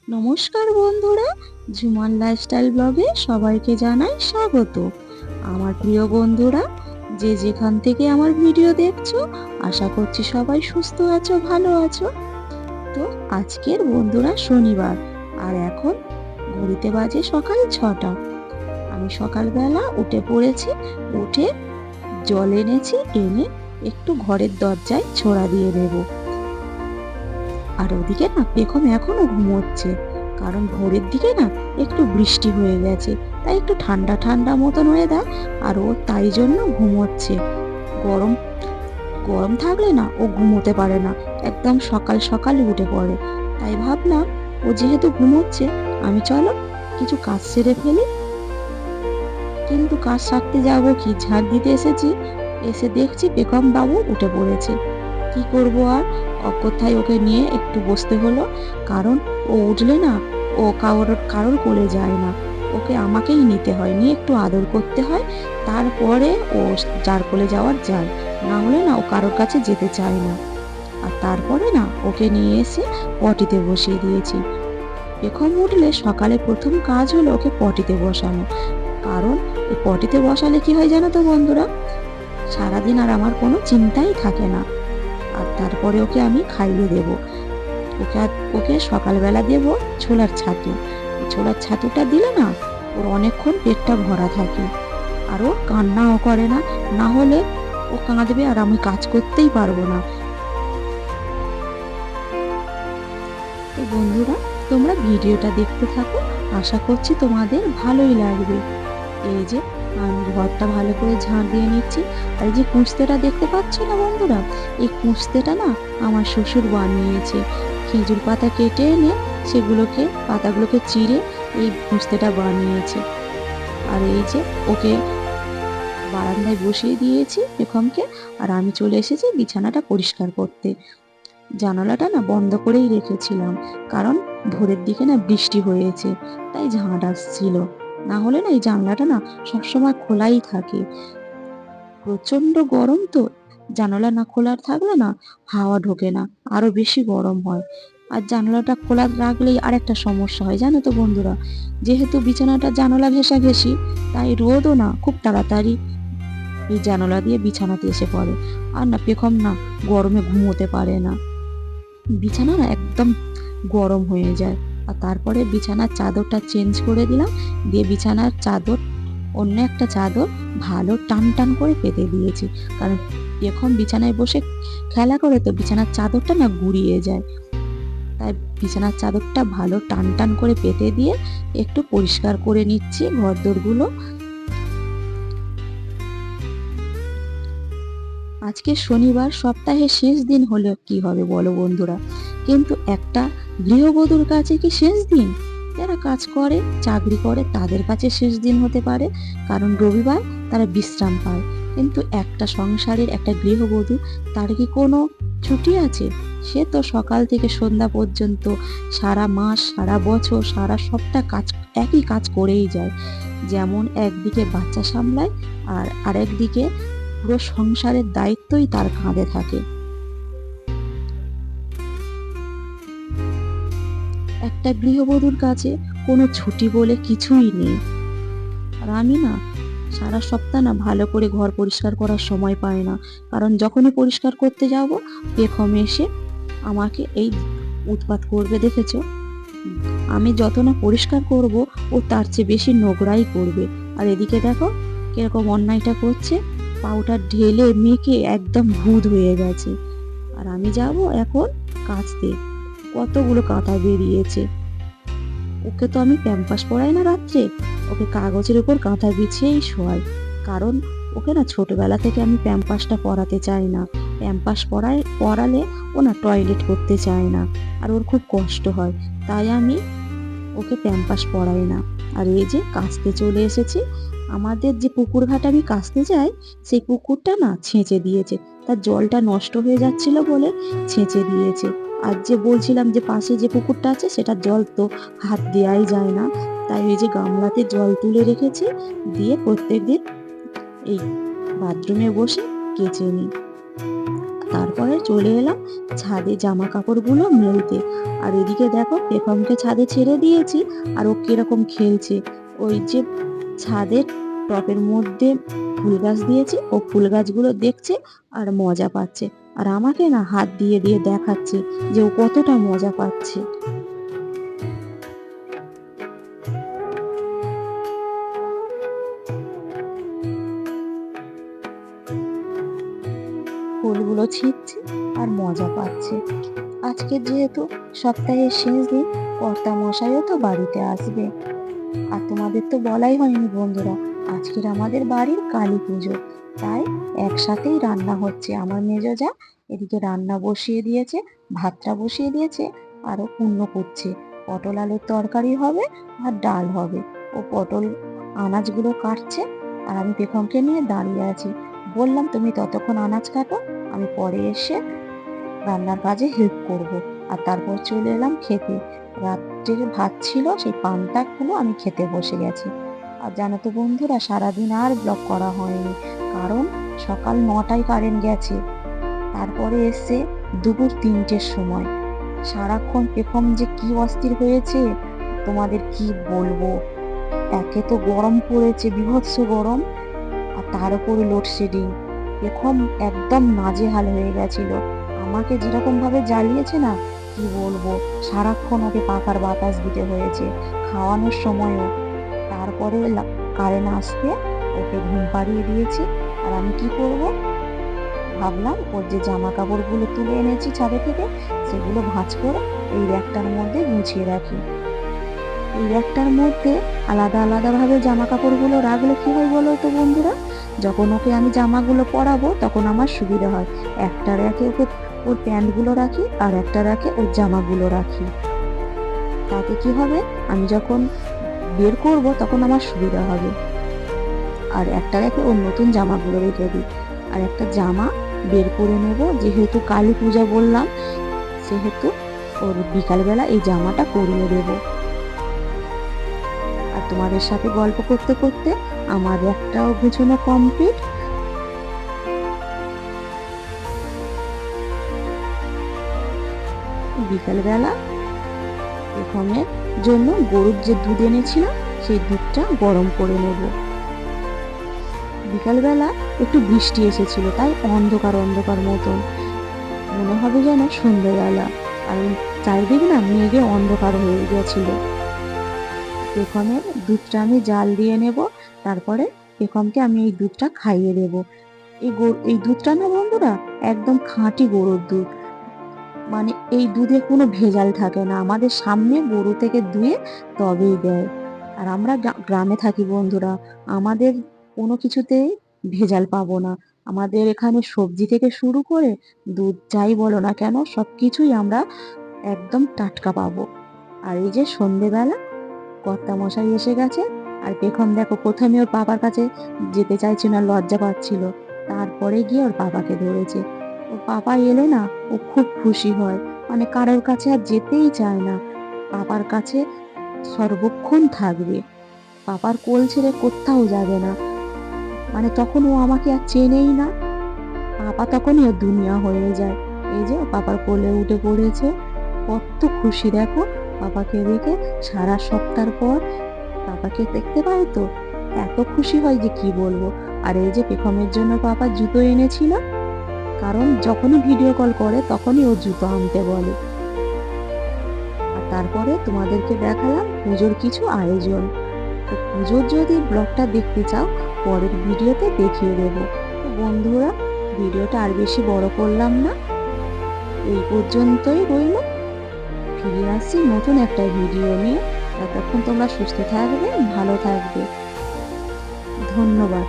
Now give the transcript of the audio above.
নমস্কার বন্ধুরা, ঝুমার লাইফস্টাইল ব্লগে সবাইকে জানাই স্বাগত। আমার প্রিয় বন্ধুরা, যে যেখান থেকে আমার ভিডিও দেখছো, আশা করছি সবাই সুস্থ আছো, ভালো আছো। তো আজকের বন্ধুরা শনিবার, আর এখন ঘড়িতে বাজে সকাল 6টা। আমি সকালবেলা উঠে পড়েছি, উঠে জল এনেছি, এনে একটু ঘরের দরজায় ছোড়া দিয়ে দেবো। আর ওদিকে না পেখম এখনো ঘুমোচ্ছে, কারণ ভোরের দিকে না একটু বৃষ্টি হয়ে গেছে, তাই একটু ঠান্ডা ঠান্ডা মতন ওয়েদার, আর ও তাই জন্য ঘুমোচ্ছে। গরম গরম থাকলে না ও ঘুমোতে পারে না, একদম সকাল সকাল উঠে পড়ে। তাই ভাবলাম ও যেহেতু ঘুমোচ্ছে, আমি চলো কিছু কাজ সেরে ফেলি। কিন্তু কাজ সারতে যাবো কি, ঝাড় দিতে এসেছি, এসে দেখছি পেখম বাবু উঠে পড়েছে। কি করব আর, অগত্যায় ওকে নিয়ে একটু বসতে হলো, কারণ ও উঠলে না ও কারোর কোলে যায় না, ওকে আমাকেই নিতে হয়, নিয়ে একটু আদর করতে হয়, তারপরে ও যার কোলে যাওয়ার যায়, না হলে না ও কারোর কাছে যেতে চায় না। আর তারপরে না ওকে নিয়ে এসে পটিতে বসিয়ে দিয়েছি। এখন উঠলে সকালে প্রথম কাজ হলো ওকে পটিতে বসানো, কারণ এই পটিতে বসালে কি হয় জানো তো বন্ধুরা, সারাদিন আর আমার কোনো চিন্তাই থাকে না। আর তারপরে ওকে আমি খাইয়ে দেব। ওকে সকালবেলা দেব ছোলার ছাতু। ছোলার ছাতুটা দিলে না ওর অনেকক্ষণ পেটটা ভরা থাকে, আর ও কান্নাও করে না, না হলে ও কাঁদবে আর আমি কাজ করতেই পারবো না। তো বন্ধুরা, তোমরা ভিডিওটা দেখতে থাকো, আশা করছি তোমাদের ভালোই লাগবে। এই যে আমি ঘরটা ভালো করে ঝাড় দিয়ে নিচ্ছি। আর এই যে কুঁচতেটা দেখতে পাচ্ছ না বন্ধুরা, এই কুঁচতেটা না আমার শ্বশুর বানিয়েছে। খেজুর পাতা কেটে এনে পাতাগুলোকে চিড়ে এই কুঁচতেটা বানিয়েছে। আর এই যে ওকে বারান্দায় বসিয়ে দিয়েছি পেখমকে, আর আমি চলে এসেছি বিছানাটা পরিষ্কার করতে। জানালাটা না বন্ধ করেই রেখেছিলাম, কারণ ভোরের দিকে না বৃষ্টি হয়েছে, তাই ঝাঁট আসছিল, না হলে না এই জানলাটা না সবসময় খোলাই থাকে। প্রচন্ড গরম তো, জানালা না খোলা থাকলে না হাওয়া ঢোকে না, আরো বেশি গরম হয়। আর জানালাটা খোলা রাখলেই আর একটা সমস্যা হয় জানো তো বন্ধুরা, যেহেতু বিছানাটা জানালা ঘেঁষাঘেঁষি, তাই রোদও না খুব তাড়াতাড়ি এই জানালা দিয়ে বিছানাতে এসে পড়ে। আর না পেখম না গরমে ঘুমোতে পারে না, বিছানা না একদম গরম হয়ে যায়। আর তারপরে বিছানার চাদরটা চেঞ্জ করে দিলাম, দিয়ে বিছানার চাদর অন্য একটা চাদর ভালো টান টান করে পেতে দিয়েছি, কারণ এখন বিছানায় বসে খেলা করে তো বিছানার চাদরটা না গুড়িয়ে যায়। তাই বিছানার চাদরটা ভালো টান টান করে পেতে দিয়ে একটু পরিষ্কার করে নিচ্ছি ঘরদোরগুলো। আজকে শনিবার, সপ্তাহের শেষ দিন হলে কি হবে বলো বন্ধুরা, কিন্তু একটা গৃহবধূর কাছে কি শেষ দিন? যারা কাজ করে, চাকরি করে, তাদের কাছে শেষ দিন হতে পারে, কারণ রবিবার তারা বিশ্রাম পায়। কিন্তু একটা সংসারের একটা গৃহবধূ, তার কি কোনো ছুটি আছে? সে তো সকাল থেকে সন্ধ্যা পর্যন্ত সারা মাস, সারা বছর, সারা সপ্তাহ একই কাজ করেই যায়। যেমন একদিকে বাচ্চা সামলায়, আর আরেকদিকে পুরো সংসারের দায়িত্বই তার কাঁধে থাকে। একটা গৃহবধূর কাছে কোনো ছুটি বলে কিছুই নেই। আর আমি না সারা সপ্তাহ না ভালো করে ঘর পরিষ্কার করার সময় পাই না, কারণ যখনই পরিষ্কার করতে যাব পেখম এসে আমাকে এই উৎপাত করবে, দেখেছো? আমি যত না পরিষ্কার করব, ও তার চেয়ে বেশি নোংরাই করবে। আর এদিকে দেখো কিরকম অন্যায়টা করছে, পাউডার ঢেলে মেখে একদম ভূত হয়ে গেছে। আর আমি যাব এখন কাচতে, কতগুলো কাঁথা বেরিয়েছে। ওকে তো আমি প্যাম্পাস পরাই না রাত্রে, ওকে কাগজের উপর কাঁথা বিছিয়েই শোয়াই, কারণ ওকে না ছোটবেলা থেকে আমি প্যাম্পাসটা পরাতে চাই না। পরালে ও না টয়লেট করতে চায় না, আর ওর খুব কষ্ট হয়, তাই আমি ওকে প্যাম্পাস পরাই না। আর এই যে কাচতে চলে এসেছি, আমাদের যে পুকুর ঘাট আমি কাচতে যাই, সেই পুকুরটা না ছেঁচে দিয়েছে, তার জলটা নষ্ট হয়ে যাচ্ছিল বলে ছেঁচে দিয়েছে। আর যে বলছিলাম যে পাশে যে পুকুরটা আছে, সেটা জল তো হাত দেওয়াই যায় না, তাই ওই যে গামলাতে জল তুলে রেখেছি, দিয়ে প্রত্যেকদিন এই বাথরুমে বসে কেচে নিই। তারপরে চলে এলাম ছাদে জামা কাপড়গুলো মেলতে। আর এদিকে দেখো পেখমকে ছাদে ছেড়ে দিয়েছি, আর ও কিরকম খেলছে। ওই যে ছাদের টপের মধ্যে ফুল গাছ দিয়েছি, ও ফুল গাছগুলো দেখছে আর মজা পাচ্ছে। আর আমাকে না হাত দিয়ে দিয়ে দেখাচ্ছে যে ও কতটা মজা পাচ্ছে। ফুলগুলো ছিঁড়ছে আর মজা পাচ্ছে। আজকে যেহেতু সপ্তাহের শেষ দিন, কর্তা মশাইও তো বাড়িতে আসবে। আর তোমাদের তো বলাই হয়নি বন্ধুরা, আজকের আমাদের বাড়ির কালী পুজো, তাই একসাথেই রান্না হচ্ছে। আমার মেজো যা এদিকে রান্না বসিয়ে দিয়েছে, ভাতটা বসিয়ে দিয়েছে, আরো কুমড়ো কুটছে। পটল আলুর তরকারি হবে আর ডাল হবে। ও পটল আনাজগুলো কাটছে, আর আমি পেখমকে নিয়ে দাঁড়িয়ে আছি। বললাম তুমি ততক্ষণ আনাজ কাটো, আমি পরে এসে রান্নার কাজে হেল্প করব। আর তারপর চলে এলাম খেতে। রাত্রের ভাত ছিল, সেই পান্তাগুলো আমি খেতে বসে গেছি। আর জানো তো বন্ধুরা, সারাদিন আর ব্লগ করা হয়নি, কারণ সকাল 9টায় কারেন্ট গেছে। তারপরে এসে দুপুর 3টের সময়। সারাক্ষণ পেখম যে কি অস্থির হয়েছে তোমাদের কি বলবো। একে তো গরম পড়েছে, বীভৎস গরম, আর তার উপরে লোডশেডিং। পেখম একদম নাজেহাল হয়ে গেছিল। আমাকে যেরকম ভাবে জ্বালিয়েছে না, কি বলবো। সারাক্ষণ ওকে পাখার বাতাস দিতে হয়েছে, খাওয়ানোর সময়ও। তারপরে কারেন্ট আসতে ওকে ঘুম পাড়িয়ে দিয়েছি। আর আমি কি করব ভাবলাম, ওর যে জামা কাপড়গুলো তুলে এনেছি ছাদে থেকে, সেগুলো ভাঁজ করে এই র্যাকটার মধ্যে গুছিয়ে রাখি। এই র্যাকটার মধ্যে আলাদা আলাদা ভাবে জামা কাপড়গুলো রাখলে কি হয় বলো তো বন্ধুরা, যখন ওকে আমি জামাগুলো পরাবো তখন আমার সুবিধা হয়। একটা র্যাকে ওকে ওর প্যান্টগুলো রাখি, আর একটা র্যাকে ওর জামাগুলো রাখি। তাতে কি হবে, আমি যখন বের করব তখন আমার সুবিধা হবে। আর একটা র্যাকে ওর নতুন জামাগুলো রেখে দিই। আর একটা জামা বের করে নেব, যেহেতু কালী পূজা বললাম, সেহেতু ওর বিকালবেলা এই জামাটা পরিয়ে দেবো। আর তোমাদের সাথে গল্প করতে করতে আমার একটাও গুছানো কমপ্লিট। বিকালবেলা পেখমের জন্য গরুর যে দুধ এনেছিলাম, সেই দুধটা গরম করে নেব। বিকালবেলা একটু বৃষ্টি এসেছিল, তাই অন্ধকার অন্ধকার মতন মনে হবে যেন সন্ধ্যেবেলা। আর চারিদিকে না মেঘে অন্ধকার হয়ে গেছিল। পেখমের দুধটা আমি জাল দিয়ে নেব, তারপরে পেখমকে আমি এই দুধটা খাইয়ে দেব। এই দুধটা না বন্ধুরা, একদম খাঁটি গরুর দুধ। মানে এই দুধে কোনো ভেজাল থাকে না, আমাদের সামনে গরু থেকে দুয়ে তবেই দেয়। আর আমরা গ্রামে থাকি বন্ধুরা, আমাদের কোনো কিছুতেই ভেজাল পাবো না। আমাদের এখানে সবজি থেকে শুরু করে দুধ যাই বলো না কেন, সবকিছুই আমরা একদম টাটকা পাবো। আর এই যে সন্ধেবেলা কর্তা মশাই এসে গেছে। আর পেখম দেখো প্রথমে ওর বাবার কাছে যেতে চাইছে না, লজ্জা পাচ্ছিল। তারপরে গিয়ে ওর বাবাকে ধরেছে। ওর বাবা এলে না ও খুব খুশি হয়, মানে কারোর কাছে আর যেতেই চায় না, বাবার কাছে সর্বক্ষণ থাকবে। বাবার কোল ছেড়ে কোথাও যাবে না। মানে তখন ও আমাকে আর চেনেই না, বাবা তখনই ওর দুনিয়া হয়ে যায়। এই যে বাবার কোলে উঠে পড়েছে, কত খুশি দেখো বাবাকে দেখে। সারা সপ্তাহ পর বাবাকে দেখতে পায় তো এত খুশি হয় যে কি বলবো। আর এই যে পেখমের জন্য বাবা জুতো এনেছিল, কারণ যখনই ভিডিও কল করে তখনই ও জুতো আনতে বলে। আর তারপরে তোমাদেরকে দেখালাম পুজোর কিছু আয়োজন। তো পুজোর যদি ব্লগটা দেখতে চাও, পরের ভিডিওতে দেখিয়ে দেবো। তো বন্ধুরা, ভিডিওটা আর বেশি বড় করলাম না, এই পর্যন্তই রইল। ফিরে আসছি নতুন একটা ভিডিও নিয়ে। ততক্ষণ তোমরা সুস্থ থাকবে, ভালো থাকবে। ধন্যবাদ।